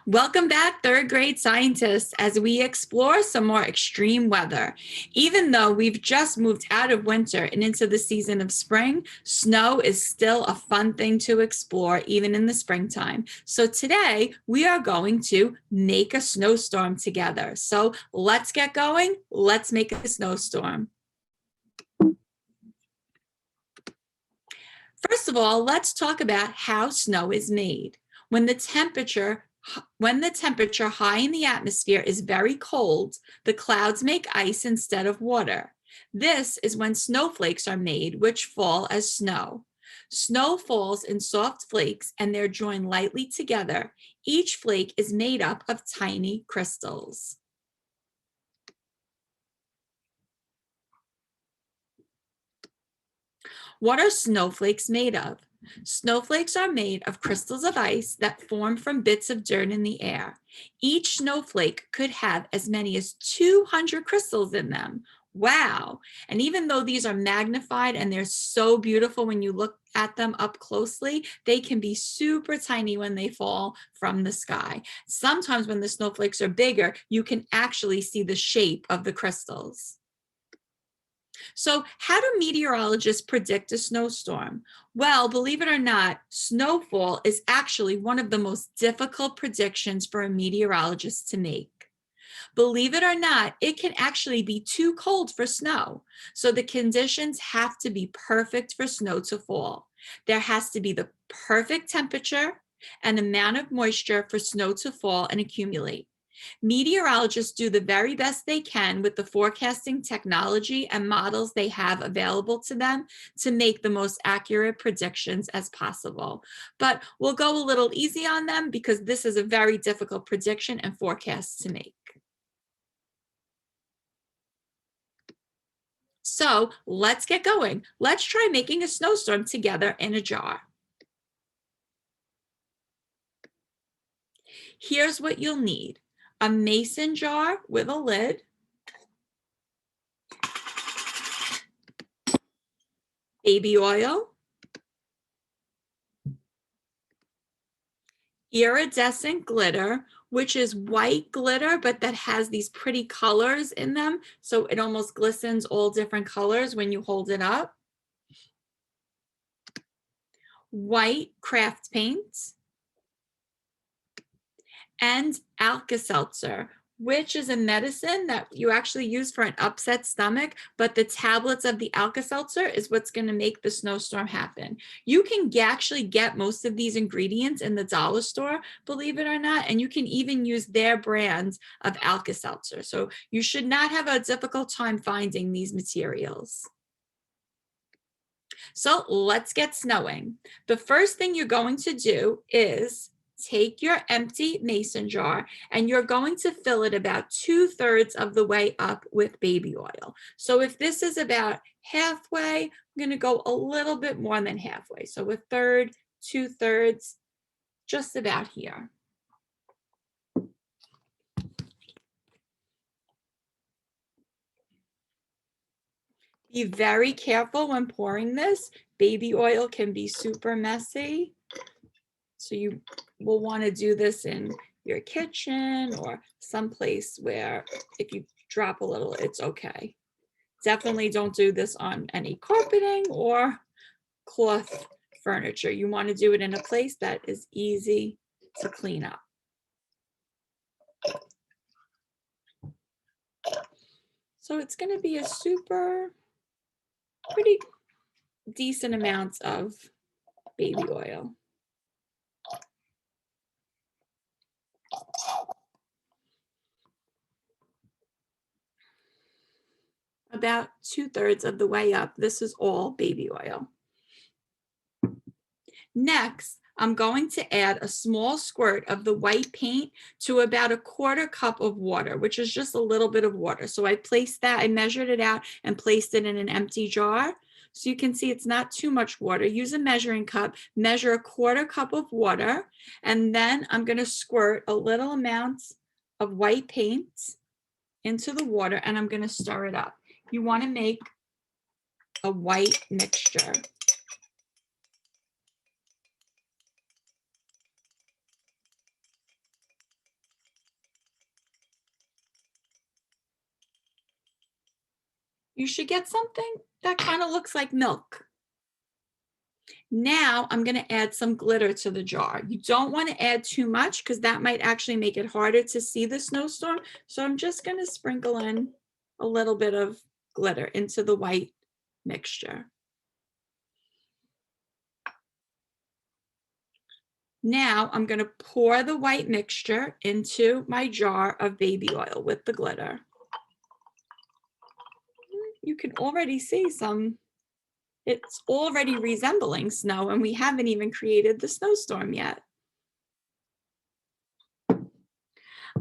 Welcome back, third grade scientists, as we explore some more extreme weather. Even though we've just moved out of winter and into the season of spring, snow is still a fun thing to explore even in the springtime. So today we are going to make a snowstorm together. So let's get going. Let's make a snowstorm. First of all, let's talk about how snow is made. When the temperature high in the atmosphere is very cold, the clouds make ice instead of water. This is when snowflakes are made, which fall as snow. Snow falls in soft flakes and they're joined lightly together. Each flake is made up of tiny crystals. What are snowflakes made of? Snowflakes are made of crystals of ice that form from bits of dirt in the air. Each snowflake could have as many as 200 crystals in them. Wow. And even though these are magnified and they're so beautiful when you look at them up closely, they can be super tiny when they fall from the sky. Sometimes when the snowflakes are bigger, you can actually see the shape of the crystals. So how do meteorologists predict a snowstorm? Well, believe it or not, snowfall is actually one of the most difficult predictions for a meteorologist to make. Believe it or not, it can actually be too cold for snow. So the conditions have to be perfect for snow to fall. There has to be the perfect temperature and amount of moisture for snow to fall and accumulate. Meteorologists do the very best they can with the forecasting technology and models they have available to them to make the most accurate predictions as possible. But we'll go a little easy on them because this is a very difficult prediction and forecast to make. So let's get going. Let's try making a snowstorm together in a jar. Here's what you'll need. A mason jar with a lid, baby oil, iridescent glitter, which is white glitter, but that has these pretty colors in them. So it almost glistens all different colors when you hold it up. White craft paint, and Alka-Seltzer, which is a medicine that you actually use for an upset stomach, but the tablets of the Alka-Seltzer is what's going to make the snowstorm happen. You can actually get most of these ingredients in the dollar store, believe it or not, and you can even use their brands of Alka-Seltzer. So you should not have a difficult time finding these materials. So let's get snowing. The first thing you're going to do is take your empty mason jar and you're going to fill it about 2/3 of the way up with baby oil. So if this is about halfway, I'm going to go a little bit more than halfway. So 1/3, 2/3, just about here. Be very careful when pouring this. Baby oil can be super messy. So you will want to do this in your kitchen or someplace where if you drop a little, it's okay. Definitely don't do this on any carpeting or cloth furniture. You want to do it in a place that is easy to clean up. So it's going to be a pretty decent amount of baby oil. About 2/3 of the way up, this is all baby oil. Next, I'm going to add a small squirt of the white paint to about 1/4 cup of water, which is just a little bit of water. So I measured it out and placed it in an empty jar. So you can see it's not too much water. Use a measuring cup, measure 1/4 cup of water, and then I'm going to squirt a little amount of white paint into the water and I'm going to stir it up. You want to make a white mixture. You should get something that kind of looks like milk. Now I'm going to add some glitter to the jar. You don't want to add too much because that might actually make it harder to see the snowstorm. So I'm just going to sprinkle in a little bit of glitter into the white mixture. Now I'm going to pour the white mixture into my jar of baby oil with the glitter. You can already see it's already resembling snow, and we haven't even created the snowstorm yet.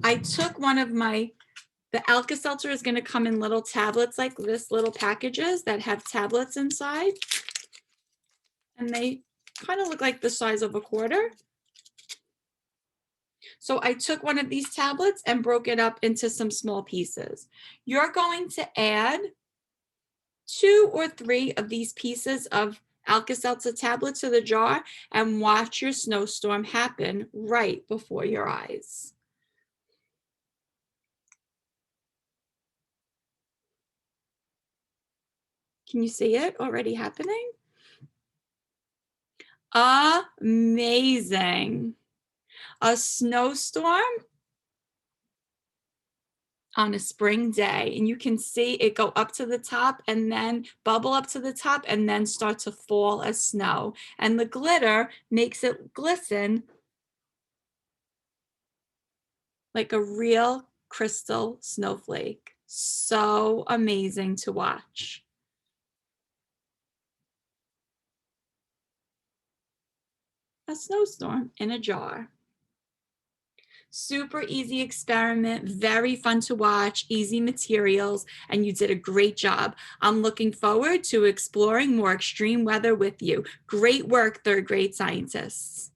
I took one of the Alka-Seltzer is going to come in little tablets like this, little packages that have tablets inside. And they kind of look like the size of a quarter. So I took one of these tablets and broke it up into some small pieces. You're going to add 2 or 3 of these pieces of Alka-Seltzer tablet to the jar and watch your snowstorm happen right before your eyes. Can you see it already happening? Amazing. A snowstorm on a spring day, and you can see it go up to the top and then bubble up to the top and then start to fall as snow. And the glitter makes it glisten like a real crystal snowflake. So amazing to watch. A snowstorm in a jar. Super easy experiment, very fun to watch, easy materials, and you did a great job. I'm looking forward to exploring more extreme weather with you. Great work, third grade scientists.